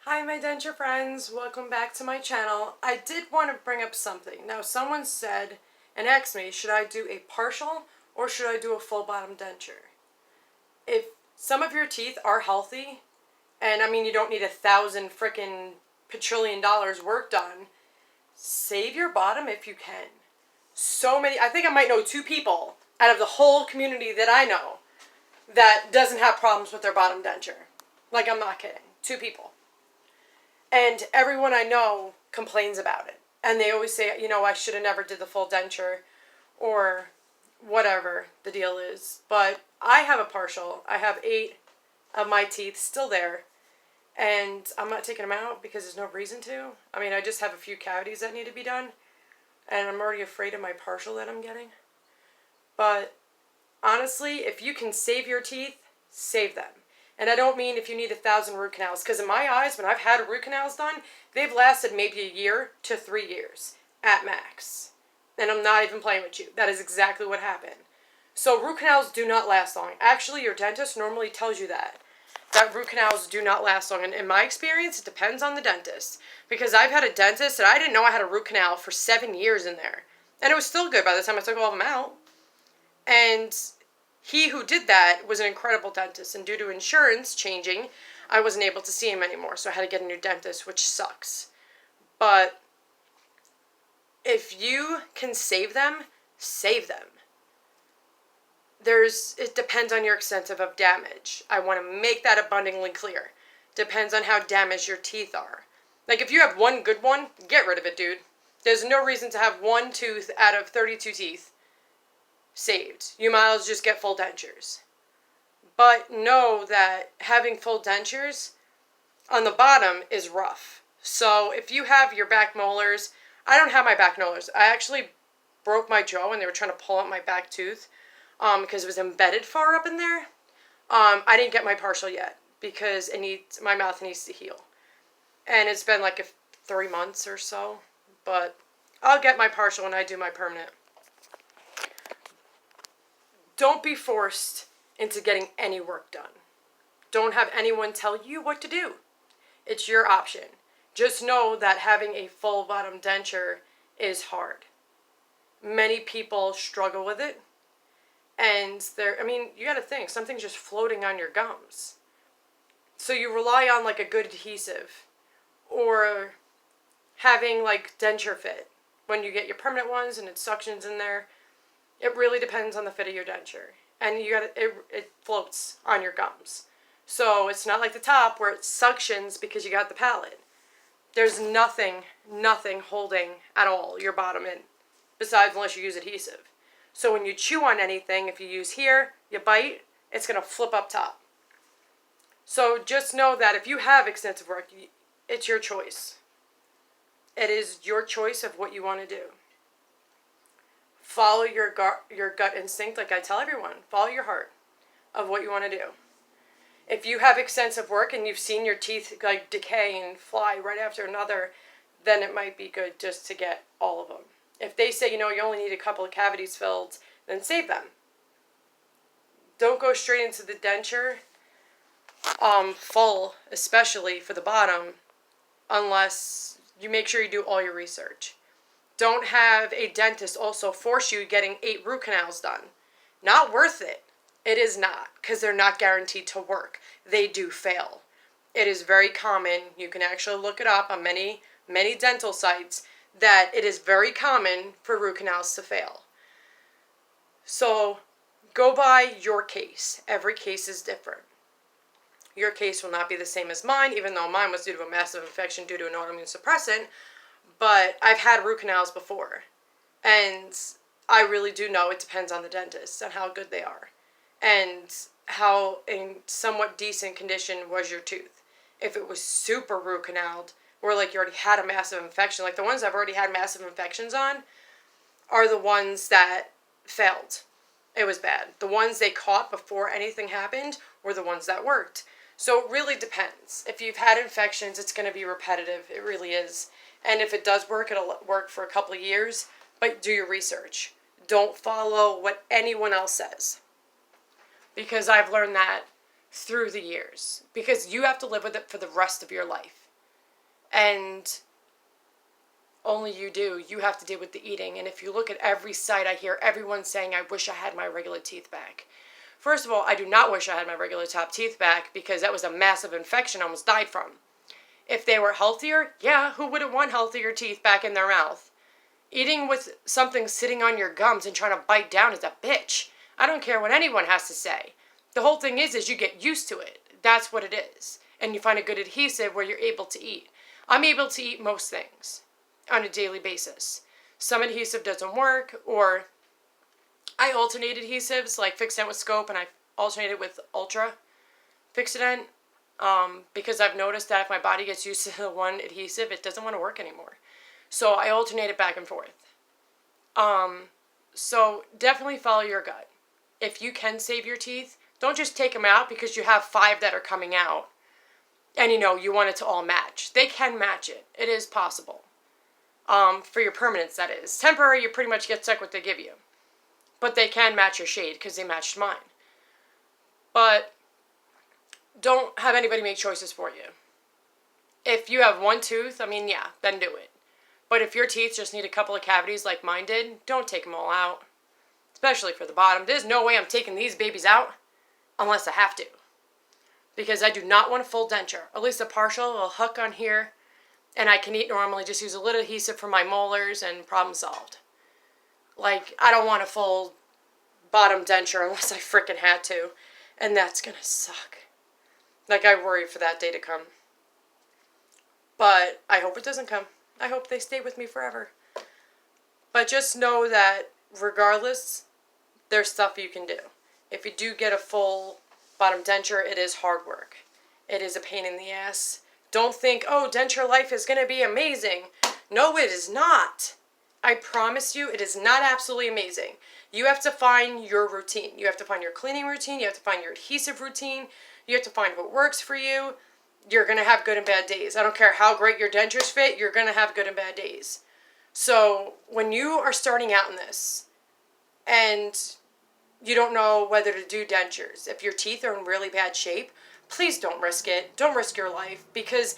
Hi my denture friends, welcome back to my channel. I did want to bring up something. Now someone said and asked me, should I do a partial or should I do a full bottom denture? If some of your teeth are healthy, and I mean you don't need $1,000 work done, save your bottom if you can. I think I might know 2 people out of the whole community that I know that doesn't have problems with their bottom denture. Like, I'm not kidding. 2 people. And everyone I know complains about it. And they always say, I should have never did the full denture or whatever the deal is. But I have a partial. I have 8 of my teeth still there. And I'm not taking them out because there's no reason to. I mean, I just have a few cavities that need to be done. And I'm already afraid of my partial that I'm getting. But honestly, if you can save your teeth, save them. And I don't mean if you need 1,000 root canals, because in my eyes, when I've had root canals done, they've lasted maybe a year to 3 years at max. And I'm not even playing with you. That is exactly what happened. So root canals do not last long. Actually, your dentist normally tells you that root canals do not last long. And in my experience, it depends on the dentist. Because I've had a dentist that I didn't know I had a root canal for 7 years in there. And it was still good by the time I took all of them out. And he who did that was an incredible dentist, and due to insurance changing, I wasn't able to see him anymore, so I had to get a new dentist, which sucks. But if you can save them, save them. It depends on your extent of damage. I want to make that abundantly clear. Depends on how damaged your teeth are. Like, if you have one good one, get rid of it, dude. There's no reason to have one tooth out of 32 teeth saved. You might as well just get full dentures. But know that having full dentures on the bottom is rough. So if you have your back molars, I don't have my back molars. I actually broke my jaw when they were trying to pull out my back tooth because it was embedded far up in there. I didn't get my partial yet because my mouth needs to heal. And it's been like 3 months or so. But I'll get my partial when I do my permanent. Don't be forced into getting any work done. Don't have anyone tell you what to do. It's your option. Just know that having a full bottom denture is hard. Many people struggle with it. And you gotta think, something's just floating on your gums. So you rely on like a good adhesive or having like denture fit when you get your permanent ones and it suctions in there. It really depends on the fit of your denture. And it floats on your gums. So it's not like the top where it suctions because you got the palate. There's nothing holding at all your bottom in, besides unless you use adhesive. So when you chew on anything, if you use here, you bite, it's going to flip up top. So just know that if you have extensive work, it's your choice. It is your choice of what you want to do. Follow your gut instinct, like I tell everyone. Follow your heart of what you want to do. If you have extensive work and you've seen your teeth like decay and fly right after another, then it might be good just to get all of them. If they say, you only need a couple of cavities filled, then save them. Don't go straight into the denture, full, especially for the bottom, unless you make sure you do all your research. Don't have a dentist also force you getting 8 root canals done. Not worth it. It is not, because they're not guaranteed to work. They do fail. It is very common. You can actually look it up on many dental sites that it is very common for root canals to fail. So go by your case. Every case is different. Your case will not be the same as mine, even though mine was due to a massive infection due to an autoimmune suppressant. But I've had root canals before, and I really do know it depends on the dentist and how good they are, and how in somewhat decent condition was your tooth. If it was super root canaled, where like you already had a massive infection, like the ones I've already had massive infections on, are the ones that failed. It was bad. The ones they caught before anything happened were the ones that worked. So it really depends. If you've had infections, it's going to be repetitive. It really is. And if it does work, it'll work for a couple of years. But do your research. Don't follow what anyone else says. Because I've learned that through the years. Because you have to live with it for the rest of your life. And only you do. You have to deal with the eating. And if you look at every site, I hear everyone saying, I wish I had my regular teeth back. First of all, I do not wish I had my regular top teeth back because that was a massive infection I almost died from. If they were healthier, yeah, who wouldn't want healthier teeth back in their mouth? Eating with something sitting on your gums and trying to bite down is a bitch. I don't care what anyone has to say. The whole thing is you get used to it. That's what it is. And you find a good adhesive where you're able to eat. I'm able to eat most things on a daily basis. Some adhesive doesn't work, or I alternate adhesives like Fixodent with Scope, and I alternate it with Ultra Fixodent, because I've noticed that if my body gets used to the one adhesive, it doesn't want to work anymore. So I alternate it back and forth. So definitely follow your gut. If you can save your teeth, don't just take them out because you have 5 that are coming out and you want it to all match. They can match it. It is possible. For your permanence, that is. Temporary, you pretty much get stuck with what they give you. But they can match your shade because they matched mine. But don't have anybody make choices for you. If you have one tooth, yeah, then do it. But if your teeth just need a couple of cavities like mine did, don't take them all out. Especially for the bottom. There's no way I'm taking these babies out unless I have to. Because I do not want a full denture. At least a partial, a hook on here. And I can eat normally, just use a little adhesive for my molars and problem solved. Like, I don't want a full bottom denture unless I frickin' had to. And that's gonna suck. Like, I worry for that day to come. But I hope it doesn't come. I hope they stay with me forever. But just know that regardless, there's stuff you can do. If you do get a full bottom denture, it is hard work. It is a pain in the ass. Don't think, oh, denture life is going to be amazing. No, it is not. I promise you, it is not absolutely amazing. You have to find your routine. You have to find your cleaning routine. You have to find your adhesive routine. You have to find what works for you. You're going to have good and bad days. I don't care how great your dentures fit, you're going to have good and bad days. So when you are starting out in this and you don't know whether to do dentures, if your teeth are in really bad shape, please don't risk it. Don't risk your life because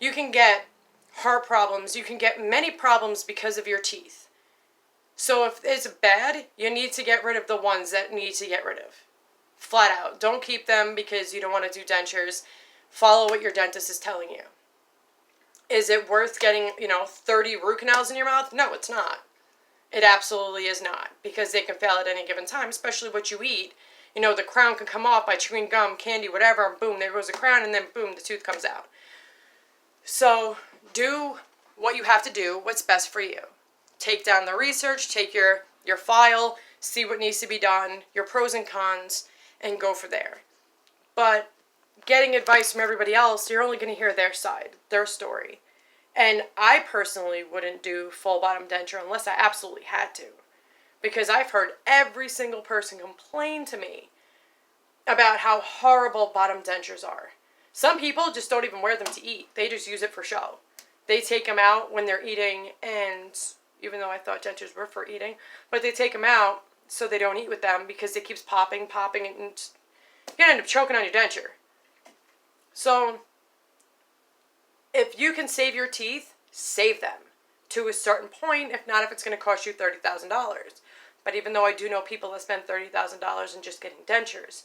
you can get heart problems. You can get many problems because of your teeth. So if it's bad, you need to get rid of the ones that need to get rid of. Flat out. Don't keep them because you don't want to do dentures. Follow what your dentist is telling you. Is it worth getting, 30 root canals in your mouth? No, it's not. It absolutely is not because they can fail at any given time, especially what you eat. The crown can come off by chewing gum, candy, whatever, and boom, there goes the crown, and then boom, the tooth comes out. So do what you have to do, what's best for you. Take down the research, take your file, see what needs to be done, your pros and cons, and go for there. But getting advice from everybody else, you're only going to hear their side, their story. And I personally wouldn't do full bottom denture unless I absolutely had to. Because I've heard every single person complain to me about how horrible bottom dentures are. Some people just don't even wear them to eat. They just use it for show. They take them out when they're eating, and even though I thought dentures were for eating, but they take them out so they don't eat with them because it keeps popping, and you're going to end up choking on your denture. So, if you can save your teeth, save them to a certain point, if not if it's going to cost you $30,000. But even though I do know people that spend $30,000 in just getting dentures.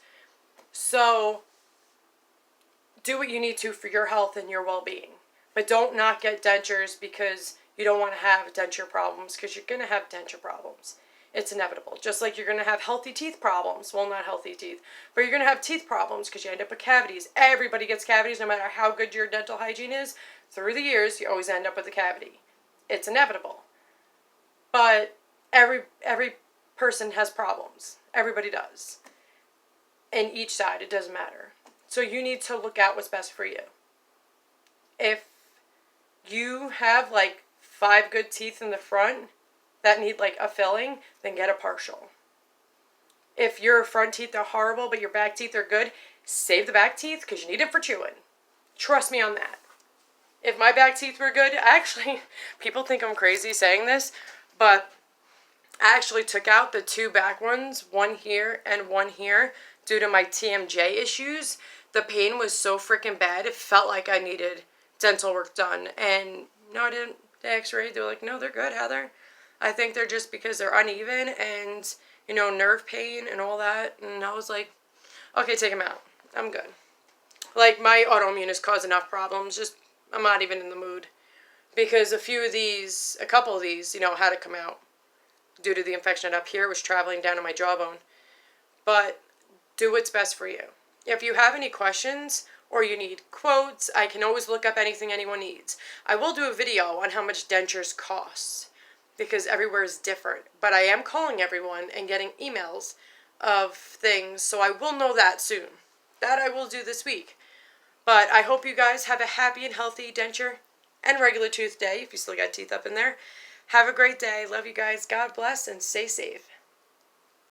So, do what you need to for your health and your well-being. But don't not get dentures because you don't want to have denture problems, because you're going to have denture problems. It's inevitable. Just like you're going to have healthy teeth problems. Well, not healthy teeth. But you're going to have teeth problems because you end up with cavities. Everybody gets cavities no matter how good your dental hygiene is. Through the years, you always end up with a cavity. It's inevitable. But every person has problems. Everybody does. And each side, it doesn't matter. So you need to look out what's best for you. If you have 5 good teeth in the front that need a filling, then get a partial. If your front teeth are horrible but your back teeth are good, save the back teeth because you need it for chewing. Trust me on that. If my back teeth were good, people think I'm crazy saying this, but I actually took out the 2 back ones, one here and one here, due to my TMJ issues. The pain was so freaking bad, it felt like I needed dental work done. And no, I didn't. They x-rayed. They were like, no, they're good, Heather. I think they're just because they're uneven and, nerve pain and all that. And I was like, okay, take them out. I'm good. Like, my autoimmune has caused enough problems. Just, I'm not even in the mood. Because a couple of these, had to come out due to the infection up here. It was traveling down to my jawbone. But do what's best for you. If you have any questions or you need quotes, I can always look up anything anyone needs. I will do a video on how much dentures cost because everywhere is different. But I am calling everyone and getting emails of things, so I will know that soon. That I will do this week. But I hope you guys have a happy and healthy denture and regular tooth day if you still got teeth up in there. Have a great day. Love you guys. God bless and stay safe.